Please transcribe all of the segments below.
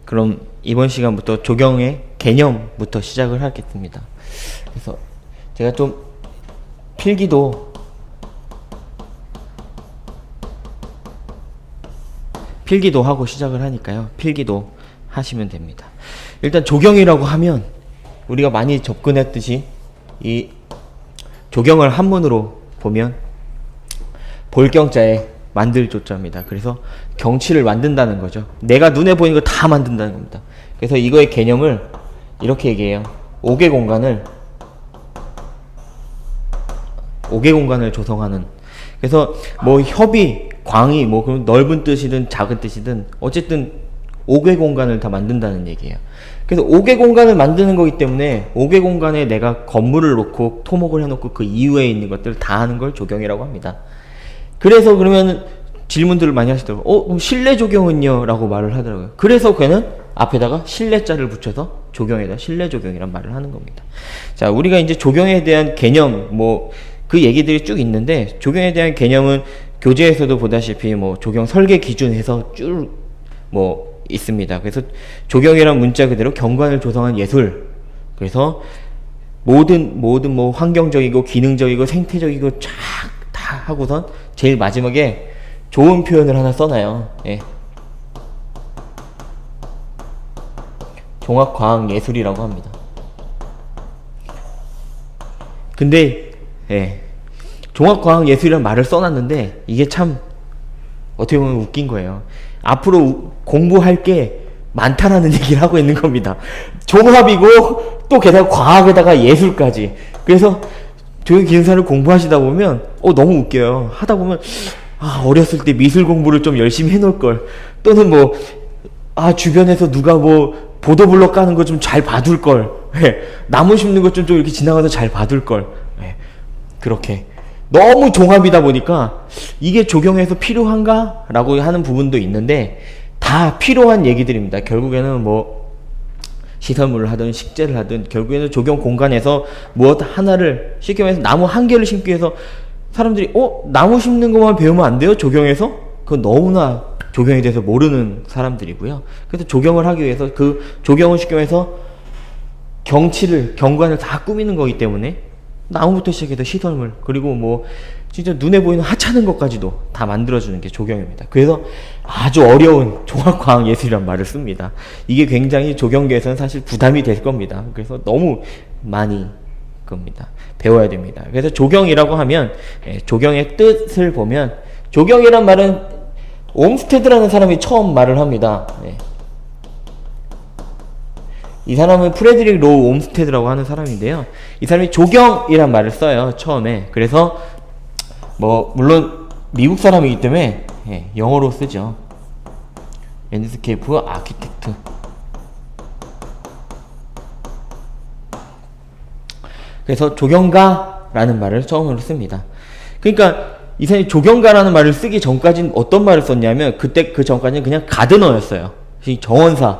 그럼 이번 시간부터 조경의 개념부터 시작을 하겠습니다. 그래서 제가 좀 필기도 하고 시작을 하니까요. 필기도 하시면 됩니다. 일단 조경이라고 하면 우리가 많이 접근했듯이 이 조경을 한문으로 보면 볼경자에 만들 조자입니다. 그래서 경치를 만든다는 거죠. 내가 눈에 보이는 거 다 만든다는 겁니다. 그래서 이거의 개념을 이렇게 얘기해요. 5개 공간을 조성하는. 그래서 뭐 협이, 광이, 뭐 그런 넓은 뜻이든 작은 뜻이든 어쨌든 5개 공간을 다 만든다는 얘기예요. 그래서 5개 공간을 만드는 거기 때문에 5개 공간에 내가 건물을 놓고 토목을 해놓고 그 이후에 있는 것들을 다 하는 걸 조경이라고 합니다. 그래서 그러면 질문들을 많이 하시더라고요. 그럼 실내 조경은요? 라고 말을 하더라고요. 그래서 걔는 앞에다가 실내자를 붙여서 조경에다 실내 조경이란 말을 하는 겁니다. 자, 우리가 이제 조경에 대한 개념, 뭐 그 얘기들이 쭉 있는데, 조경에 대한 개념은 교재에서도 보다시피 뭐 조경 설계 기준에서 쭉 뭐 있습니다. 그래서 조경이란 문자 그대로 경관을 조성한 예술. 그래서 모든 뭐 환경적이고 기능적이고 생태적이고 쫙 다 하고선 제일 마지막에 좋은 표현을 하나 써놔요. 예. 종합과학예술이라고 합니다. 근데 종합과학예술이라는 말을 써놨는데 이게 참 어떻게 보면 웃긴 거예요. 앞으로 공부할 게 많다라는 얘기를 하고 있는 겁니다. 종합이고 또 게다가 과학에다가 예술까지. 그래서 조경기능사를 공부하시다 보면 너무 웃겨요. 하다 보면 어렸을 때 미술 공부를 좀 열심히 해놓을 걸, 또는 뭐 주변에서 누가 뭐 보도블럭 까는 거 좀 잘 봐둘 걸, 나무 심는 것 좀 이렇게 지나가서 잘 봐둘 걸. 그렇게 너무 종합이다 보니까 이게 조경에서 필요한가? 라고 하는 부분도 있는데 다 필요한 얘기들입니다. 결국에는 뭐 시설물을 하든 식재를 하든 결국에는 조경 공간에서 무엇 하나를, 쉽게 말해서 나무 한 개를 심기 위해서 사람들이 나무 심는 것만 배우면 안 돼요? 조경에서? 그건 너무나 조경에 대해서 모르는 사람들이고요. 그래서 조경을 하기 위해서 그 조경을 쉽게 말해서 경관을 다 꾸미는 거기 때문에 나무부터 시작해서 시설물, 그리고 뭐 진짜 눈에 보이는 하찮은 것까지도 다 만들어주는 게 조경입니다. 그래서 아주 어려운 종합과학예술이란 말을 씁니다. 이게 굉장히 조경계에서는 사실 부담이 될 겁니다. 그래서 너무 많이 겁니다. 배워야 됩니다. 그래서 조경이라고 하면 조경의 뜻을 보면, 조경이란 말은 옴스테드라는 사람이 처음 말을 합니다. 이 사람은 프레드릭 로우 옴스테드라고 하는 사람인데요. 이 사람이 조경이란 말을 써요, 처음에. 그래서 뭐 물론 미국 사람이기 때문에 영어로 쓰죠. 랜드스케이프 아키텍트. 그래서 조경가라는 말을 처음으로 씁니다. 그러니까 이 사람이 조경가라는 말을 쓰기 전까지는 어떤 말을 썼냐면, 그때 그 전까지는 그냥 가드너였어요. 정원사.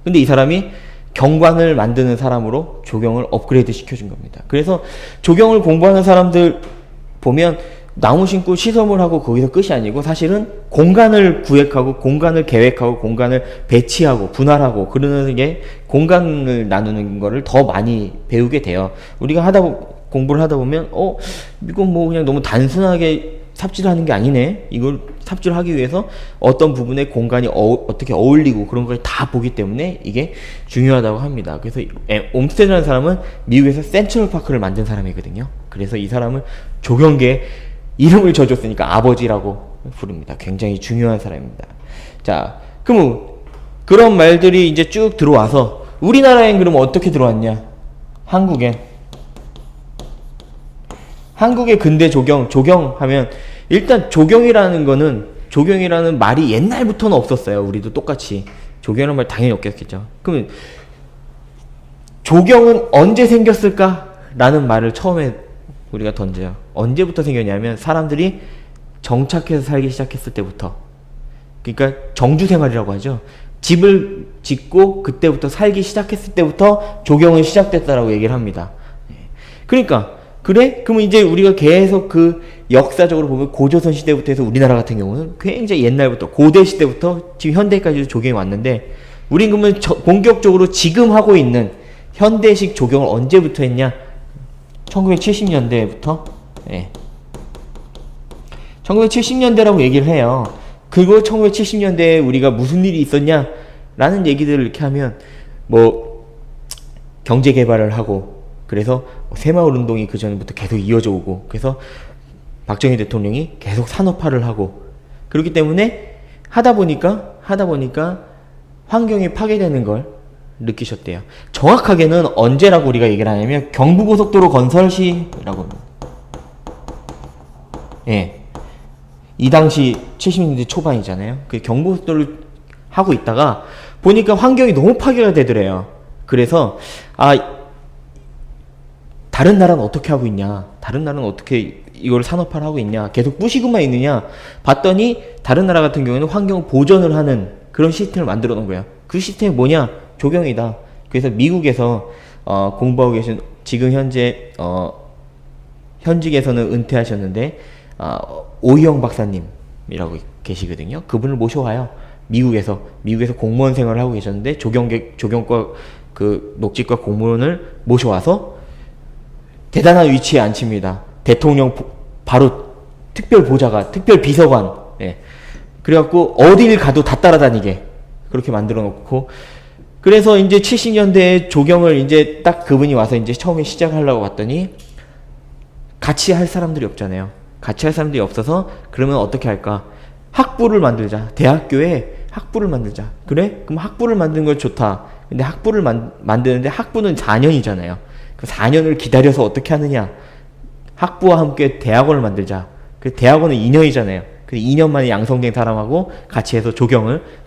근데 이 사람이 경관을 만드는 사람으로 조경을 업그레이드 시켜준 겁니다. 그래서 조경을 공부하는 사람들 보면 나무 심고 시설물하고 거기서 끝이 아니고 사실은 공간을 구획하고 공간을 계획하고 공간을 배치하고 분할하고 그러는 게, 공간을 나누는 거를 더 많이 배우게 돼요. 우리가 공부를 하다 보면 이건 뭐 그냥 너무 단순하게 삽질하는 게 아니네. 이걸 삽질하기 위해서 어떤 부분에 공간이 어떻게 어울리고 그런 걸 다 보기 때문에 이게 중요하다고 합니다. 그래서 옴스테드라는 사람은 미국에서 센트럴파크를 만든 사람이거든요. 그래서 이 사람은 조경계에 이름을 져줬으니까 아버지라고 부릅니다. 굉장히 중요한 사람입니다. 자, 그럼 그런 말들이 이제 쭉 들어와서 우리나라엔 그러면 어떻게 들어왔냐? 한국의 근대 조경하면 일단 조경이라는 말이 옛날부터는 없었어요. 우리도 똑같이 조경이라는 말 당연히 없겠죠. 그러면 조경은 언제 생겼을까? 라는 말을 처음에 우리가 던져요. 언제부터 생겼냐면 사람들이 정착해서 살기 시작했을 때부터. 그러니까 정주생활이라고 하죠. 집을 짓고 그때부터 살기 시작했을 때부터 조경은 시작됐다라고 얘기를 합니다. 그러니까 그래? 그러면 이제 우리가 계속 그 역사적으로 보면 고조선 시대부터 해서 우리나라 같은 경우는 굉장히 옛날부터, 고대 시대부터 지금 현대까지도 조경이 왔는데, 우린 그러면 본격적으로 지금 하고 있는 현대식 조경을 언제부터 했냐? 1970년대부터. 예. 1970년대라고 얘기를 해요. 그리고 1970년대에 우리가 무슨 일이 있었냐? 라는 얘기들을 이렇게 하면, 뭐, 경제 개발을 하고, 그래서 새마을 운동이 그 전부터 계속 이어져 오고, 그래서 박정희 대통령이 계속 산업화를 하고, 그렇기 때문에 하다 보니까 환경이 파괴되는 걸 느끼셨대요. 정확하게는 언제라고 우리가 얘기를 하냐면 경부고속도로 건설 시라고 합니다. 예. 이 당시 70년대 초반이잖아요. 그 경부고속도로를 하고 있다가 보니까 환경이 너무 파괴가 되더래요. 그래서 다른 나라는 어떻게 하고 있냐? 다른 나라는 어떻게 이걸 산업화를 하고 있냐? 계속 부시고만 있느냐? 봤더니 다른 나라 같은 경우에는 환경 보전을 하는 그런 시스템을 만들어 놓은 거예요. 그 시스템이 뭐냐? 조경이다. 그래서 미국에서 공부하고 계신 지금 현재 현직에서는 은퇴하셨는데 오희영 박사님이라고 계시거든요. 그분을 모셔와요. 미국에서 공무원 생활을 하고 계셨는데 조경과 그 녹지과 공무원을 모셔와서 대단한 위치에 앉힙니다. 대통령 바로 특별 비서관. 예. 그래갖고 어딜 가도 다 따라다니게 그렇게 만들어 놓고, 그래서 이제 70년대에 조경을 이제 딱 그분이 와서 이제 처음에 시작하려고 봤더니 같이 할 사람들이 없잖아요. 같이 할 사람들이 없어서 그러면 어떻게 할까? 학부를 만들자. 대학교에 학부를 만들자. 그래? 그럼 학부를 만드는 건 좋다. 근데 학부를 만드는데 학부는 4년이잖아요. 그 4년을 기다려서 어떻게 하느냐? 학부와 함께 대학원을 만들자. 그 대학원은 2년이잖아요. 그 2년 만에 양성된 사람하고 같이 해서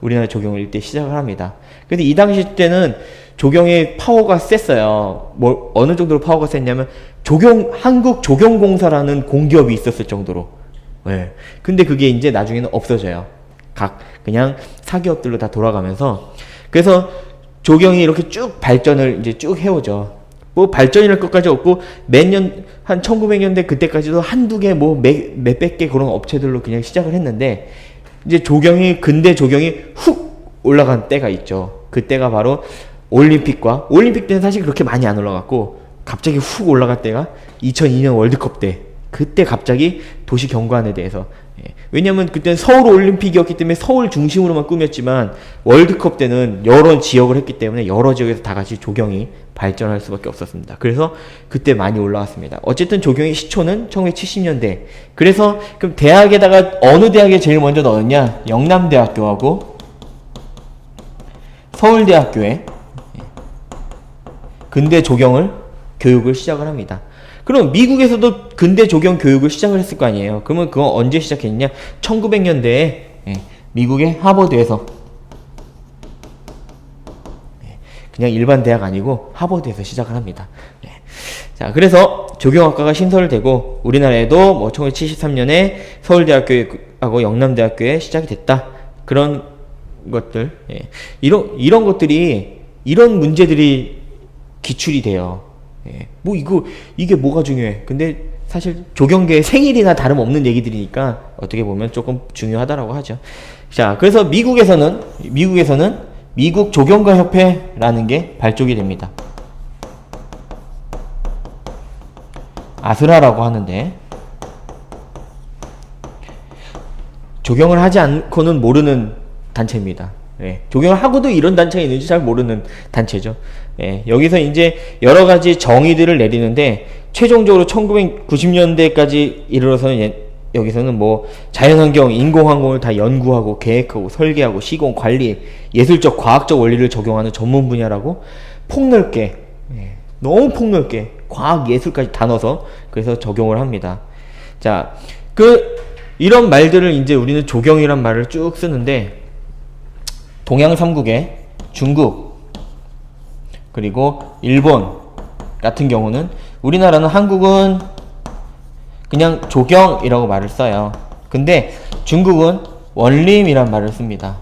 우리나라 조경을 이때 시작을 합니다. 근데 이 당시 때는 조경의 파워가 셌어요. 뭐, 어느 정도로 파워가 셌냐면, 한국조경공사라는 공기업이 있었을 정도로. 네. 근데 그게 이제 나중에는 없어져요. 그냥 사기업들로 다 돌아가면서. 그래서 조경이 이렇게 쭉 발전을 이제 쭉 해오죠. 뭐 발전이랄 것까지 없고 한 1900년대 그때까지도 한두 개 몇백 개 그런 업체들로 그냥 시작을 했는데, 이제 근대 조경이 훅 올라간 때가 있죠. 그때가 바로 올림픽 때는 사실 그렇게 많이 안 올라갔고, 갑자기 훅 올라갈 때가 2002년 월드컵 때, 그때 갑자기 도시 경관에 대해서, 왜냐면 그때는 서울 올림픽이었기 때문에 서울 중심으로만 꾸몄지만 월드컵 때는 여러 지역을 했기 때문에 여러 지역에서 다 같이 조경이 발전할 수밖에 없었습니다. 그래서 그때 많이 올라왔습니다. 어쨌든 조경의 시초는 1970년대. 그래서 그럼 대학에다가 어느 대학에 제일 먼저 넣었냐? 영남대학교하고 서울대학교에 근대 조경을 교육을 시작을 합니다. 그럼 미국에서도 근대 조경 교육을 시작을 했을 거 아니에요. 그러면 그건 언제 시작했냐? 1900년대에 미국의 하버드에서, 그냥 일반 대학 아니고 하버드에서 시작을 합니다. 자, 그래서 조경학과가 신설되고 우리나라에도 뭐 1973년에 서울대학교하고 영남대학교에 시작이 됐다. 그런 것들, 이런 것들이, 이런 문제들이 기출이 돼요. 뭐 이게 뭐가 중요해? 근데 사실 조경계의 생일이나 다름없는 얘기들이니까 어떻게 보면 조금 중요하다라고 하죠. 자, 그래서 미국에서는 미국 조경가 협회라는 게 발족이 됩니다. 아스라라고 하는데, 조경을 하지 않고는 모르는 단체입니다. 조경을 하고도 이런 단체가 있는지 잘 모르는 단체죠. 여기서 이제 여러 가지 정의들을 내리는데, 최종적으로 1990년대까지 이르러서는 여기서는 뭐 자연환경, 인공환경을 다 연구하고 계획하고 설계하고 시공, 관리, 예술적, 과학적 원리를 적용하는 전문 분야라고 폭넓게, 너무 폭넓게 과학, 예술까지 다 넣어서 그래서 적용을 합니다. 자, 이런 말들을 이제 우리는 조경이란 말을 쭉 쓰는데, 동양 3국에 중국 그리고 일본 같은 경우는, 우리나라는 한국은 그냥 조경이라고 말을 써요. 근데 중국은 원림이란 말을 씁니다.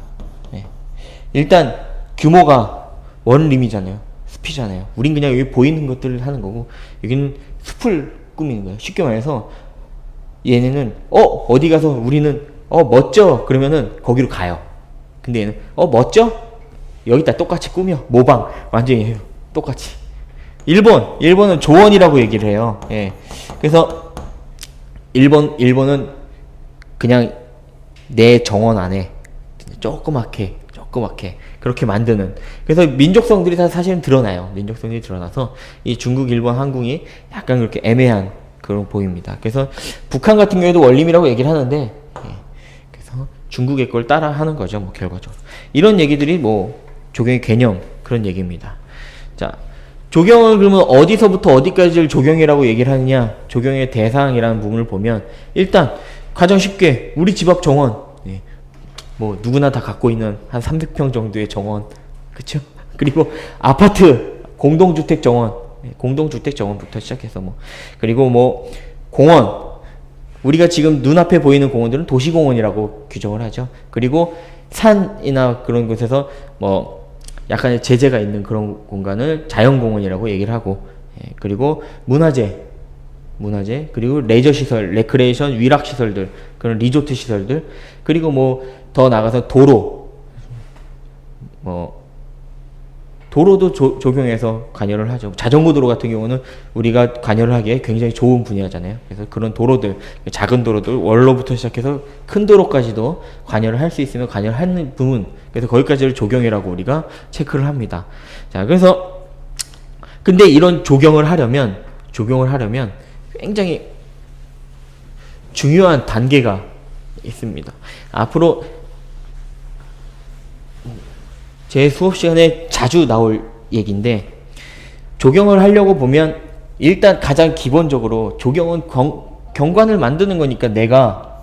일단 규모가 원림이잖아요. 숲이잖아요. 우린 그냥 여기 보이는 것들을 하는 거고, 여기는 숲을 꾸미는 거예요. 쉽게 말해서 얘네는 어디 가서 우리는 멋져 그러면은 거기로 가요. 근데 얘는 멋져? 여기다 똑같이 꾸며. 모방. 완전히 해요. 똑같이. 일본은 조원이라고 얘기를 해요. 예. 그래서 일본은 그냥 내 정원 안에 조그맣게 그렇게 만드는. 그래서 민족성들이 다 사실은 드러나요. 민족성들이 드러나서 이 중국, 일본, 한국이 약간 그렇게 애매한 그런 보입니다. 그래서 북한 같은 경우에도 원림이라고 얘기를 하는데, 예. 그래서 중국의 걸 따라 하는 거죠. 뭐 결과적으로. 이런 얘기들이 뭐 조경의 개념 그런 얘기입니다. 자, 조경을 그러면 어디서부터 어디까지를 조경이라고 얘기를 하느냐? 조경의 대상이라는 부분을 보면 일단 가장 쉽게 우리 집 앞 정원, 예. 뭐 누구나 다 갖고 있는 한 300평 정도의 정원, 그쵸? 그리고 아파트 공동주택 정원, 예. 공동주택 정원부터 시작해서 뭐, 그리고 뭐 공원, 우리가 지금 눈앞에 보이는 공원들은 도시공원이라고 규정을 하죠. 그리고 산이나 그런 곳에서 뭐 약간의 제재가 있는 그런 공간을 자연공원이라고 얘기를 하고, 예. 그리고 문화재, 그리고 레저시설, 레크레이션, 위락시설들, 그런 리조트 시설들, 그리고 뭐 더 나가서 도로, 뭐 도로도 조경해서 관여를 하죠. 자전거 도로 같은 경우는 우리가 관여를 하기에 굉장히 좋은 분야잖아요. 그래서 그런 도로들, 작은 도로들, 원로부터 시작해서 큰 도로까지도 관여를 할 수 있으면 관여를 하는 부분, 그래서 거기까지를 조경이라고 우리가 체크를 합니다. 자, 그래서 근데 이런 조경을 하려면 굉장히 중요한 단계가 있습니다. 앞으로 제 수업 시간에 자주 나올 얘기인데, 조경을 하려고 보면 일단 가장 기본적으로 조경은 경관을 만드는 거니까 내가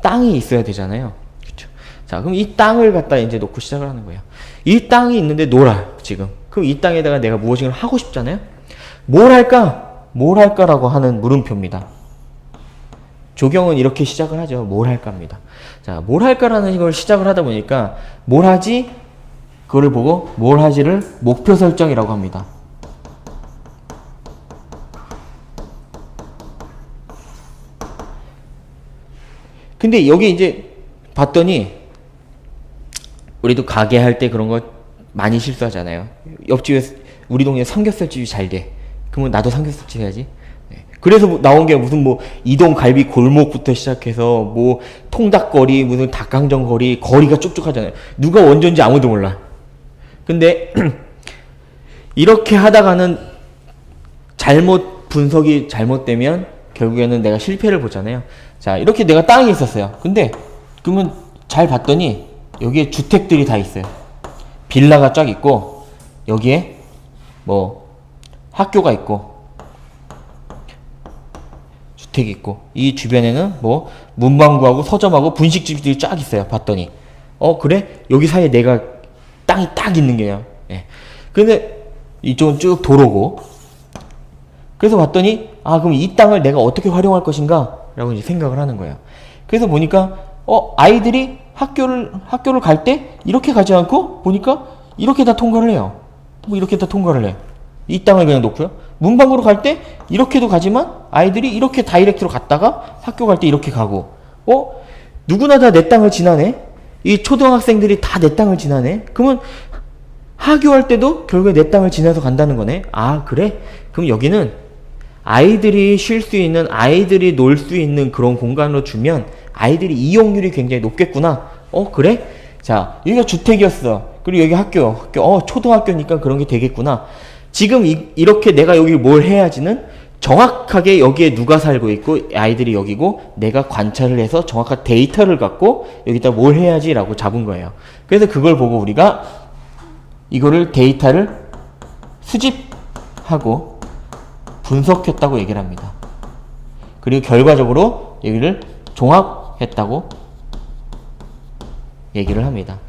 땅이 있어야 되잖아요. 그렇죠? 자, 그럼 이 땅을 갖다 이제 놓고 시작을 하는 거예요. 이 땅이 있는데 놀아요, 지금. 그럼 이 땅에다가 내가 무엇인가 하고 싶잖아요. 뭘 할까라고 하는 물음표입니다. 조경은 이렇게 시작을 하죠. 뭘 할까입니다. 자, 뭘 할까라는 걸 시작을 하다 보니까 뭘 하지? 그거를 보고 뭘 하지를 목표 설정이라고 합니다. 근데 여기 이제 봤더니 우리도 가게 할 때 그런 거 많이 실수하잖아요. 옆집에 우리 동네 삼겹살집이 잘 돼. 그러면 나도 삼겹살집 해야지. 그래서 나온 게 무슨 뭐 이동 갈비 골목부터 시작해서 뭐 통닭거리, 무슨 닭강정거리, 거리가 쭉쭉 하잖아요. 누가 원조인지 아무도 몰라. 근데 이렇게 하다가는 분석이 잘못되면 결국에는 내가 실패를 보잖아요. 자, 이렇게 내가 땅이 있었어요. 근데 그러면 잘 봤더니 여기에 주택들이 다 있어요. 빌라가 쫙 있고, 여기에 뭐 학교가 있고 주택이 있고, 이 주변에는 뭐 문방구하고 서점하고 분식집들이 쫙 있어요. 봤더니 그래? 여기 사이에 내가 땅이 딱 있는 게요. 예. 근데 이쪽은 쭉 도로고, 그래서 봤더니 그럼 이 땅을 내가 어떻게 활용할 것인가 라고 이제 생각을 하는 거예요. 그래서 보니까 아이들이 학교를 갈 때 이렇게 가지 않고 보니까 이렇게 다 통과를 해요. 뭐 이렇게 다 통과를 해요. 이 땅을 그냥 놓고요. 문방구로 갈 때 이렇게도 가지만 아이들이 이렇게 다이렉트로 갔다가 학교 갈 때 이렇게 가고, 누구나 다 내 땅을 지나네. 이 초등학생들이 다 내 땅을 지나네. 그러면 하교할 때도 결국에 내 땅을 지나서 간다는 거네. 그래? 그럼 여기는 아이들이 쉴 수 있는, 아이들이 놀 수 있는 그런 공간으로 주면 아이들이 이용률이 굉장히 높겠구나. 그래? 자, 여기가 주택이었어. 그리고 여기 학교, 초등학교니까 그런 게 되겠구나. 지금 이렇게 내가 여기 뭘 해야지는 정확하게 여기에 누가 살고 있고 아이들이 여기고 내가 관찰을 해서 정확한 데이터를 갖고 여기다 뭘 해야지 라고 잡은 거예요. 그래서 그걸 보고 우리가 이거를 데이터를 수집하고 분석했다고 얘기를 합니다. 그리고 결과적으로 여기를 종합했다고 얘기를 합니다.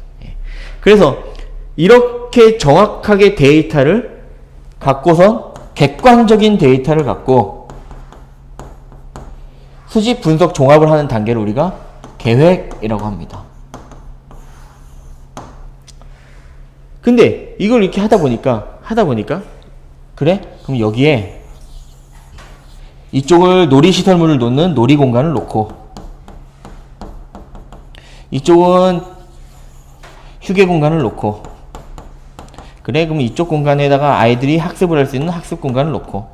그래서 이렇게 정확하게 데이터를 갖고선 객관적인 데이터를 갖고 수집, 분석, 종합을 하는 단계를 우리가 계획이라고 합니다. 근데 이걸 이렇게 하다 보니까 그래? 그럼 여기에 이쪽을 놀이시설물을 놓는 놀이공간을 놓고, 이쪽은 휴게 공간을 놓고, 그래 그럼 이쪽 공간에다가 아이들이 학습을 할 수 있는 학습 공간을 놓고,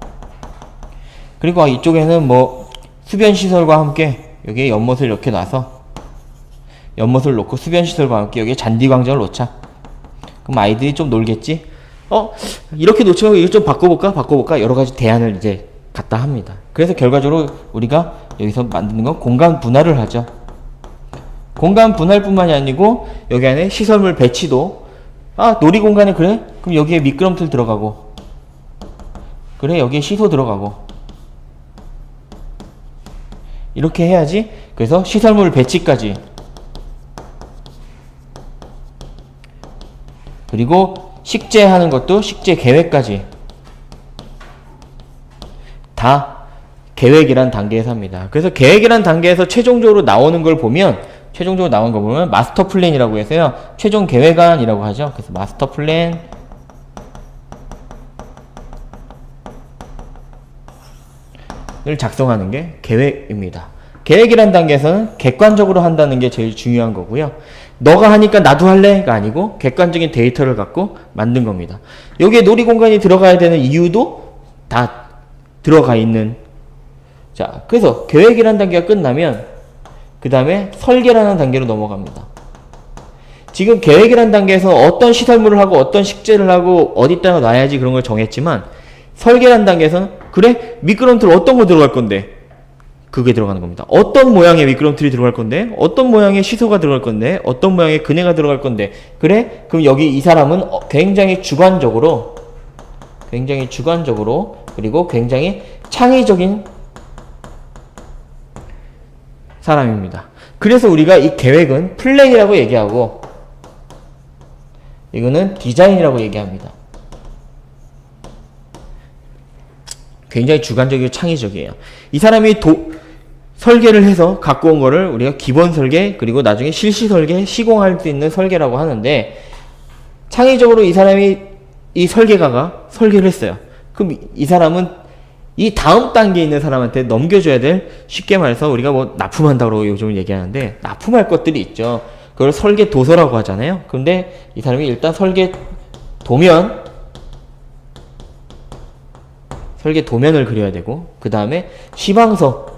그리고 이쪽에는 뭐 수변 시설과 함께 여기에 연못을 이렇게 놔서 연못을 놓고 수변 시설과 함께 여기에 잔디 광장을 놓자. 그럼 아이들이 좀 놀겠지? 이렇게 놓치면 이거 좀 바꿔볼까? 여러 가지 대안을 이제 갖다 합니다. 그래서 결과적으로 우리가 여기서 만드는 건 공간 분할을 하죠. 공간 분할뿐만이 아니고 여기 안에 시설물 배치도, 놀이공간에 그래? 그럼 여기에 미끄럼틀 들어가고, 그래 여기에 시소 들어가고, 이렇게 해야지. 그래서 시설물 배치까지, 그리고 식재하는 것도 식재 계획까지 다 계획이란 단계에서 합니다. 그래서 계획이란 단계에서 최종적으로 나오는 걸 보면 마스터 플랜이라고 해서요, 최종 계획안이라고 하죠. 그래서 마스터 플랜을 작성하는 게 계획입니다. 계획이란 단계에서는 객관적으로 한다는 게 제일 중요한 거고요. 너가 하니까 나도 할래가 아니고 객관적인 데이터를 갖고 만든 겁니다. 여기에 놀이공간이 들어가야 되는 이유도 다 들어가 있는. 자, 그래서 계획이란 단계가 끝나면 그 다음에 설계라는 단계로 넘어갑니다. 지금 계획이란 단계에서 어떤 시설물을 하고 어떤 식재를 하고 어디다가 놔야지 그런 걸 정했지만, 설계라는 단계에서는 그래 미끄럼틀 어떤 거 들어갈 건데 그게 들어가는 겁니다. 어떤 모양의 미끄럼틀이 들어갈 건데, 어떤 모양의 시소가 들어갈 건데, 어떤 모양의 그네가 들어갈 건데, 그래? 그럼 여기 이 사람은 굉장히 주관적으로, 그리고 굉장히 창의적인 사람입니다. 그래서 우리가 이 계획은 플랜이라고 얘기하고, 이거는 디자인이라고 얘기합니다. 굉장히 주관적이고 창의적이에요. 이 사람이 설계를 해서 갖고 온 거를 우리가 기본 설계, 그리고 나중에 실시 설계, 시공할 수 있는 설계라고 하는데, 창의적으로 이 사람이, 이 설계가가 설계를 했어요. 그럼 이 사람은 이 다음 단계에 있는 사람한테 넘겨줘야 될, 쉽게 말해서 우리가 뭐 납품한다고 요즘 얘기하는데, 납품할 것들이 있죠. 그걸 설계 도서라고 하잖아요. 근데 이 사람이 일단 설계 도면을 그려야 되고, 그 다음에 시방서,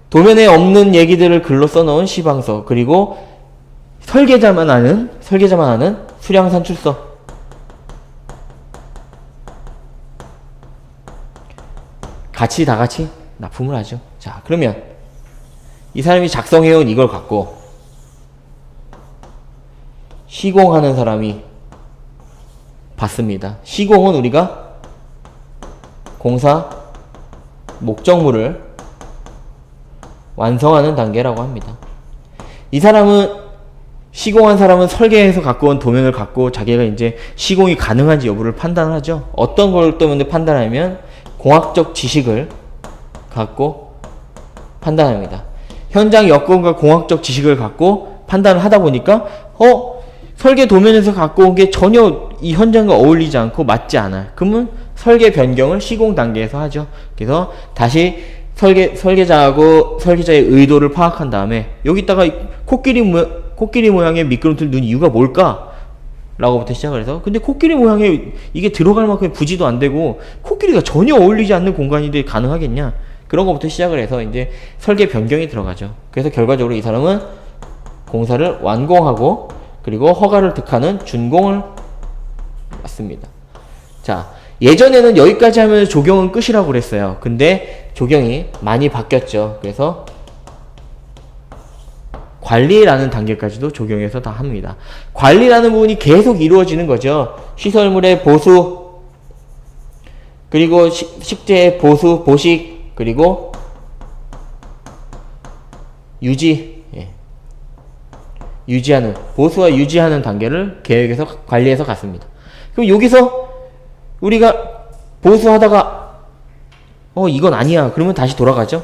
도면에 없는 얘기들을 글로 써놓은 시방서, 그리고 설계자만 아는 수량산출서, 다 같이 납품을 하죠. 자, 그러면 이 사람이 작성해온 이걸 갖고 시공하는 사람이 받습니다. 시공은 우리가 공사 목적물을 완성하는 단계라고 합니다. 이 사람은, 시공한 사람은 설계해서 갖고 온 도면을 갖고 자기가 이제 시공이 가능한지 여부를 판단하죠. 어떤 걸 때문에 판단하면 공학적 지식을 갖고 판단합니다. 현장 여건과 공학적 지식을 갖고 판단을 하다 보니까 설계 도면에서 갖고 온 게 전혀 이 현장과 어울리지 않고 맞지 않아요. 그러면 설계 변경을 시공 단계에서 하죠. 그래서 다시 설계자하고 설계자의 의도를 파악한 다음에, 여기다가 코끼리 모양의 미끄럼틀 넣은 이유가 뭘까? 라고부터 시작을 해서, 근데 코끼리 모양에 이게 들어갈 만큼의 부지도 안 되고 코끼리가 전혀 어울리지 않는 공간인데 가능하겠냐? 그런 것부터 시작을 해서 이제 설계 변경이 들어가죠. 그래서 결과적으로 이 사람은 공사를 완공하고, 그리고 허가를 득하는 준공을 받습니다. 자, 예전에는 여기까지 하면 조경은 끝이라고 그랬어요. 근데 조경이 많이 바뀌었죠. 그래서 관리라는 단계까지도 조경에서 다 합니다. 관리라는 부분이 계속 이루어지는 거죠. 시설물의 보수, 그리고 식재의 보수, 보식, 그리고 유지하는, 보수와 유지하는 단계를 계획에서, 관리해서 갔습니다. 그럼 여기서 우리가 보수하다가 이건 아니야, 그러면 다시 돌아가죠.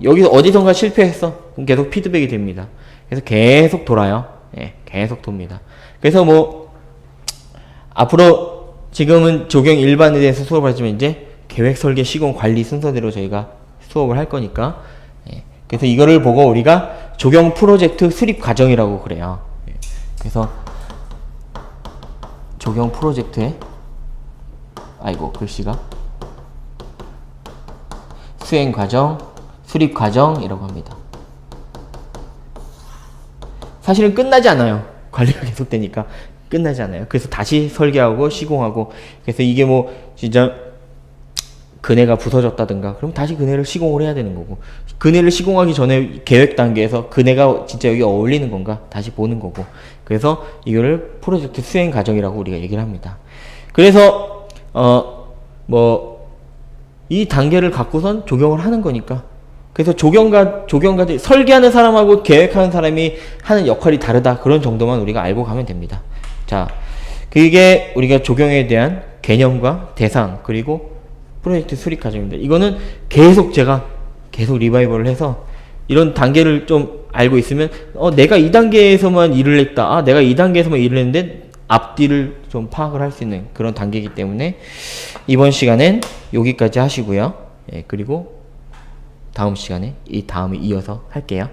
여기서 어디선가 실패했어, 그럼 계속 피드백이 됩니다. 그래서 계속 돌아요. 계속 돕니다. 그래서 뭐 앞으로 지금은 조경 일반에 대해서 수업을 하지만 이제 계획, 설계, 시공, 관리 순서대로 저희가 수업을 할 거니까, 그래서 이거를 보고 우리가 조경 프로젝트 수립 과정이라고 그래요. 예. 그래서 조경 프로젝트의 글씨가 수행 과정, 수립 과정이라고 합니다. 사실은 끝나지 않아요. 관리가 계속되니까 끝나지 않아요. 그래서 다시 설계하고 시공하고, 그래서 이게 뭐 진짜 그네가 부서졌다든가 그럼 다시 그네를 시공을 해야 되는 거고, 그네를 시공하기 전에 계획 단계에서 그네가 진짜 여기 어울리는 건가 다시 보는 거고, 그래서 이거를 프로젝트 수행 과정이라고 우리가 얘기를 합니다. 그래서 이 단계를 갖고선 조경을 하는 거니까, 그래서 조경가들이 설계하는 사람하고 계획하는 사람이 하는 역할이 다르다, 그런 정도만 우리가 알고 가면 됩니다. 자, 그게 우리가 조경에 대한 개념과 대상 그리고 프로젝트 수립 과정입니다. 이거는 제가 계속 리바이벌을 해서 이런 단계를 좀 알고 있으면 내가 이 단계에서만 일을 했다, 내가 이 단계에서만 일을 했는데 앞뒤를 좀 파악을 할 수 있는 그런 단계이기 때문에 이번 시간엔 여기까지 하시고요. 예, 그리고 다음 시간에 이 다음에 이어서 할게요.